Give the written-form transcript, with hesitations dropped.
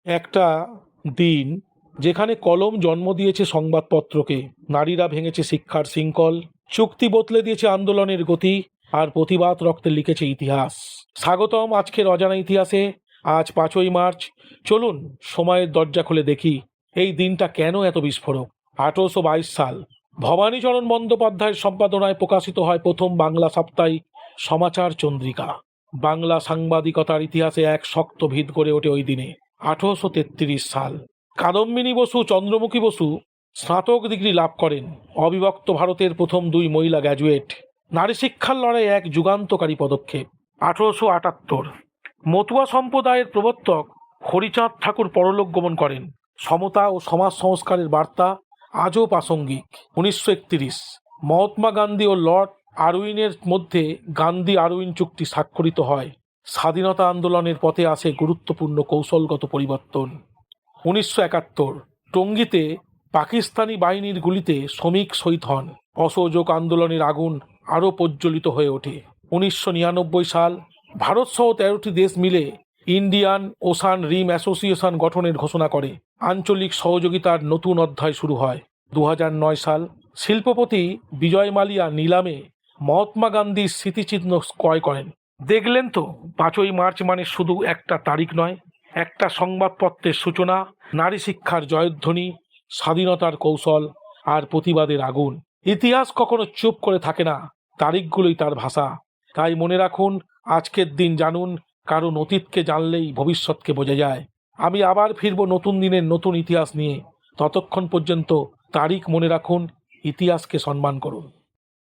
একটা দিন যেখানে কলম জন্ম দিয়েছে সংবাদপত্রকে, নারীরা ভেঙেছে শিক্ষার শৃঙ্খল, চুক্তি বদলে দিয়েছে আন্দোলনের গতি, আর প্রতিবাদ রক্তে লিখেছে ইতিহাস। স্বাগতম আজকের অজানা ইতিহাসে। আজ 5ই মার্চ। চলুন সময়ের দরজা খুলে দেখি এই দিনটা কেন এত বিস্ফোরক। 1822 সাল ভবানীচরণ বন্দ্যোপাধ্যায়ের সম্পাদনায় প্রকাশিত হয় প্রথম বাংলা সাপ্তাহিক সমাচার চন্দ্রিকা। বাংলা সাংবাদিকতার ইতিহাসে এক শক্ত ভিত গড়ে ওঠে ওই দিনে। 1833 সাল কাদম্বিনী বসু চন্দ্রমুখী বসু স্নাতক ডিগ্রি লাভ করেন। অবিভক্ত ভারতের প্রথম 2 মহিলা গ্র্যাজুয়েট। নারী শিক্ষার লড়াই এক যুগান্তকারী পদক্ষেপ। 1878 মতুয়া সম্প্রদায়ের প্রবর্তক হরিচাঁদ ঠাকুর পরলোক গমন করেন। সমতা ও সমাজ সংস্কারের বার্তা আজও প্রাসঙ্গিক। 1931 মহাত্মা গান্ধী ও লর্ড আরউইনের মধ্যে গান্ধী আরউইন চুক্তি স্বাক্ষরিত হয়। স্বাধীনতা আন্দোলনের পথে আসে গুরুত্বপূর্ণ কৌশলগত পরিবর্তন। 1971 টঙ্গীতে পাকিস্তানি বাহিনীর গুলিতে শ্রমিক শহীদ হন। অসহযোগ আন্দোলনের আগুন আরও প্রজ্বলিত হয়ে ওঠে। 1999 সাল ভারতসহ 13টি দেশ মিলে ইন্ডিয়ান ওশান রিম অ্যাসোসিয়েশন গঠনের ঘোষণা করে। আঞ্চলিক সহযোগিতার নতুন অধ্যায় শুরু হয়। 2009 সাল শিল্পপতি বিজয় মালিয়া নিলামে মহাত্মা গান্ধীর স্মৃতিচিহ্ন ক্রয় করেন। দেখলেন তো, 5ই মার্চ মানে শুধু একটা তারিখ নয়, একটা সংবাদপত্রের সূচনা, নারী শিক্ষার জয়ধ্বনি, স্বাধীনতার কৌশল আর প্রতিবাদের আগুন। ইতিহাস কখনো চুপ করে থাকে না, তারিখগুলোই তার ভাষা। তাই মনে রাখুন, আজকের দিন জানুন, কারণ অতীতকে জানলেই ভবিষ্যৎকে বোঝা যায়। আমি আবার ফিরব নতুন দিনের নতুন ইতিহাস নিয়ে। ততক্ষণ পর্যন্ত তারিখ মনে রাখুন, ইতিহাসকে সম্মান করুন।